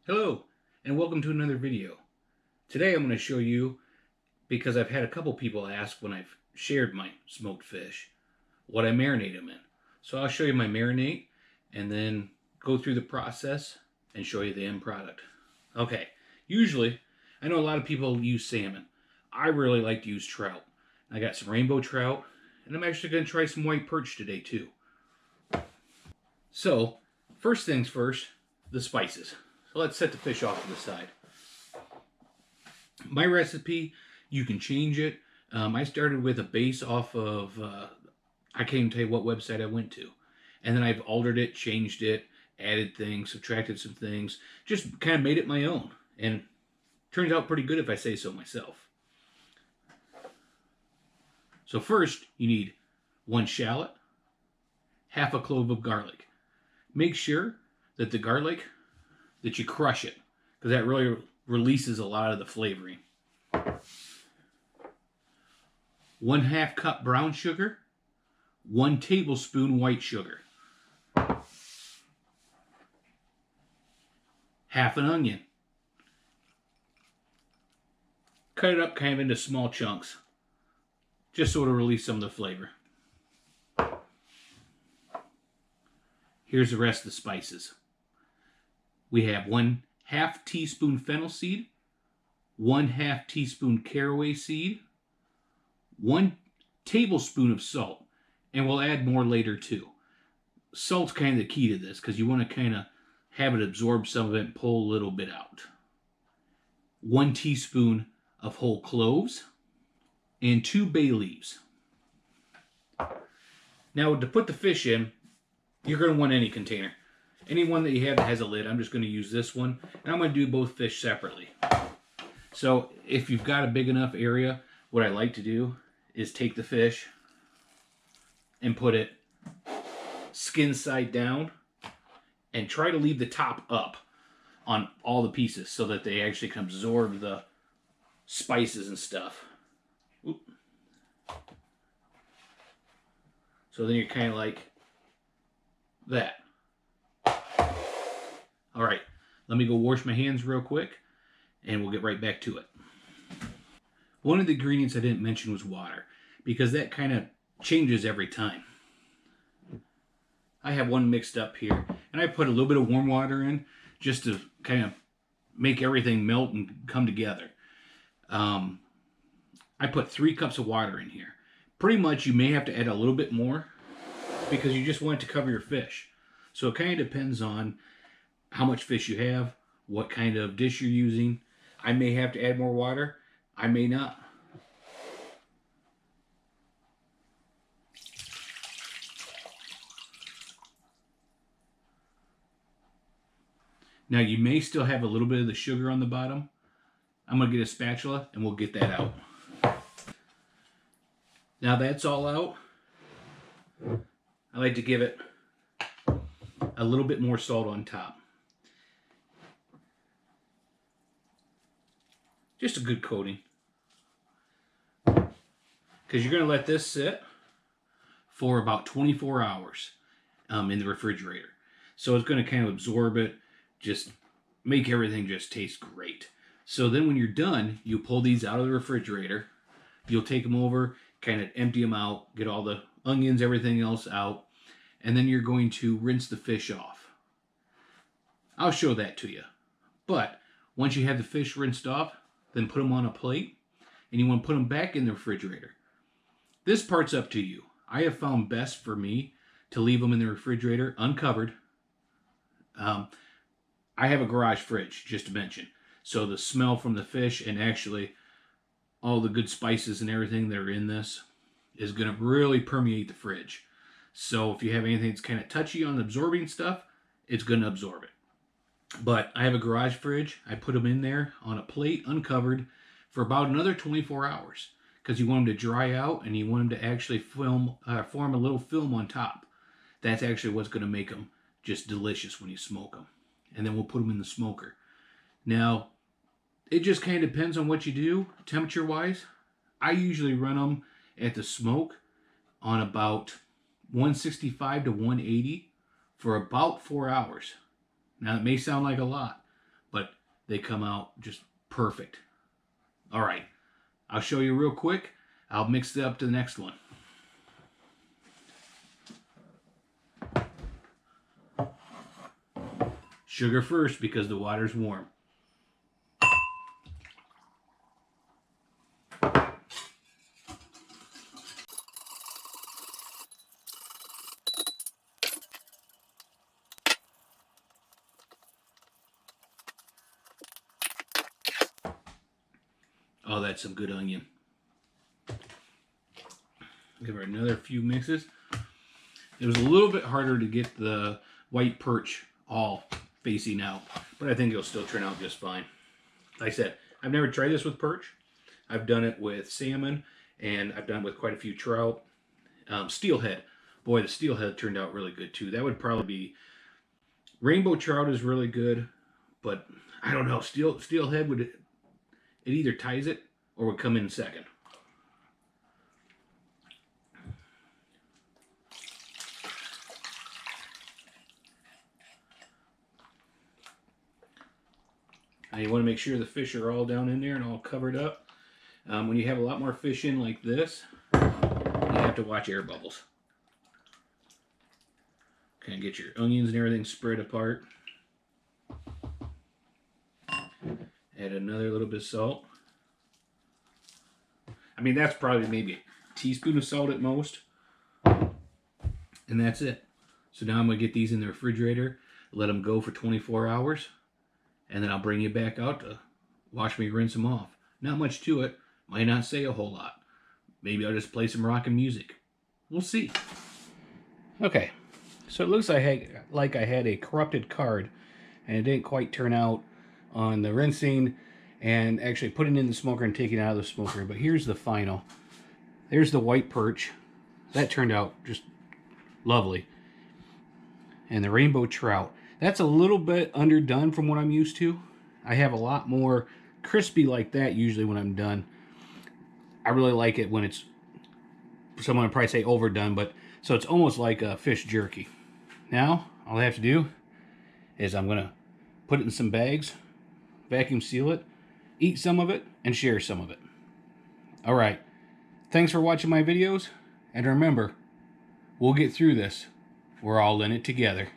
Hello, and welcome to another video. Today I'm going to show you, because I've had a couple people ask when I've shared my smoked fish, what I marinate them in. So I'll show you my marinade, and then go through the process and show you the end product. Okay, usually, I know a lot of people use salmon. I really like to use trout. I got some rainbow trout, and I'm actually going to try some white perch today too. So, first things first, the spices. So let's set the fish off to the side. My recipe, you can change it. I started with a base off of, I can't even tell you what website I went to. And then I've altered it, changed it, added things, subtracted some things, just kind of made it my own. And it turns out pretty good if I say so myself. So first, you need 1 shallot, half a clove of garlic. Make sure that the garlic, that you crush it, because that really releases a lot of the flavoring. 1/2 cup brown sugar, 1 tablespoon white sugar, half an onion. Cut it up kind of into small chunks, just so it'll release some of the flavor. Here's the rest of the spices. We have 1/2 teaspoon fennel seed, 1/2 teaspoon caraway seed, 1 tablespoon of salt, and we'll add more later too. Salt's kind of the key to this because you want to kind of have it absorb some of it and pull a little bit out. 1 teaspoon of whole cloves and 2 bay leaves. Now to put the fish in, you're going to want any container. Any one that you have that has a lid. I'm just going to use this one. And I'm going to do both fish separately. So if you've got a big enough area, what I like to do is take the fish and put it skin side down and try to leave the top up on all the pieces so that they actually can absorb the spices and stuff. Oop. So then you're kind of like that. All right, let me go wash my hands real quick, and we'll get right back to it. One of the ingredients I didn't mention was water, because that kind of changes every time. I have one mixed up here, and I put a little bit of warm water in just to kind of make everything melt and come together. I put 3 cups of water in here. Pretty much you may have to add a little bit more because you just want it to cover your fish. So it kind of depends on how much fish you have, what kind of dish you're using. I may have to add more water. I may not. Now you may still have a little bit of the sugar on the bottom. I'm going to get a spatula and we'll get that out. Now that's all out, I like to give it a little bit more salt on top. Just a good coating. Because you're going to let this sit for about 24 hours in the refrigerator. So it's going to kind of absorb it, just make everything just taste great. So then when you're done, you pull these out of the refrigerator. You'll take them over, kind of empty them out, get all the onions, everything else out. And then you're going to rinse the fish off. I'll show that to you. But once you have the fish rinsed off, then put them on a plate, and you want to put them back in the refrigerator. This part's up to you. I have found best for me to leave them in the refrigerator uncovered. I have a garage fridge, just to mention. So the smell from the fish and actually all the good spices and everything that are in this is going to really permeate the fridge. So if you have anything that's kind of touchy on absorbing stuff, it's going to absorb it. But I have a garage fridge. I put them in there on a plate, uncovered, for about another 24 hours. Because you want them to dry out and you want them to actually form a little film on top. That's actually what's going to make them just delicious when you smoke them. And then we'll put them in the smoker. Now, it just kind of depends on what you do, temperature-wise. I usually run them at the smoke on about 165 to 180 for about 4 hours. Now, it may sound like a lot, but they come out just perfect. All right, I'll show you real quick. I'll mix it up to the next one. Sugar first because the water's warm. Oh, that's some good onion. Give her another few mixes. It was a little bit harder to get the white perch all facing out, but I think it'll still turn out just fine. Like I said, I've never tried this with perch. I've done it with salmon, and I've done it with quite a few trout. Steelhead. Boy, the steelhead turned out really good too. That would probably be... Rainbow trout is really good, but I don't know. Steelhead would... It either ties it or would come in second. Now you want to make sure the fish are all down in there and all covered up. When you have a lot more fish in like this, you have to watch air bubbles. Kind of get your onions and everything spread apart. Add another little bit of salt. I mean, that's probably maybe a teaspoon of salt at most. And that's it. So now I'm going to get these in the refrigerator, let them go for 24 hours, and then I'll bring you back out to watch me rinse them off. Not much to it. Might not say a whole lot. Maybe I'll just play some rockin' music. We'll see. Okay. So it looks like I had a corrupted card, and it didn't quite turn out on the rinsing and actually putting it in the smoker and taking it out of the smoker. But here's the final. There's the white perch. That turned out just lovely. And the rainbow trout. That's a little bit underdone from what I'm used to. I have a lot more crispy like that usually when I'm done. I really like it when it's, someone would probably say overdone, but so it's almost like a fish jerky. Now, all I have to do is I'm going to put it in some bags, vacuum seal it, eat some of it, and share some of it. All right. Thanks for watching my videos. And remember, we'll get through this. We're all in it together.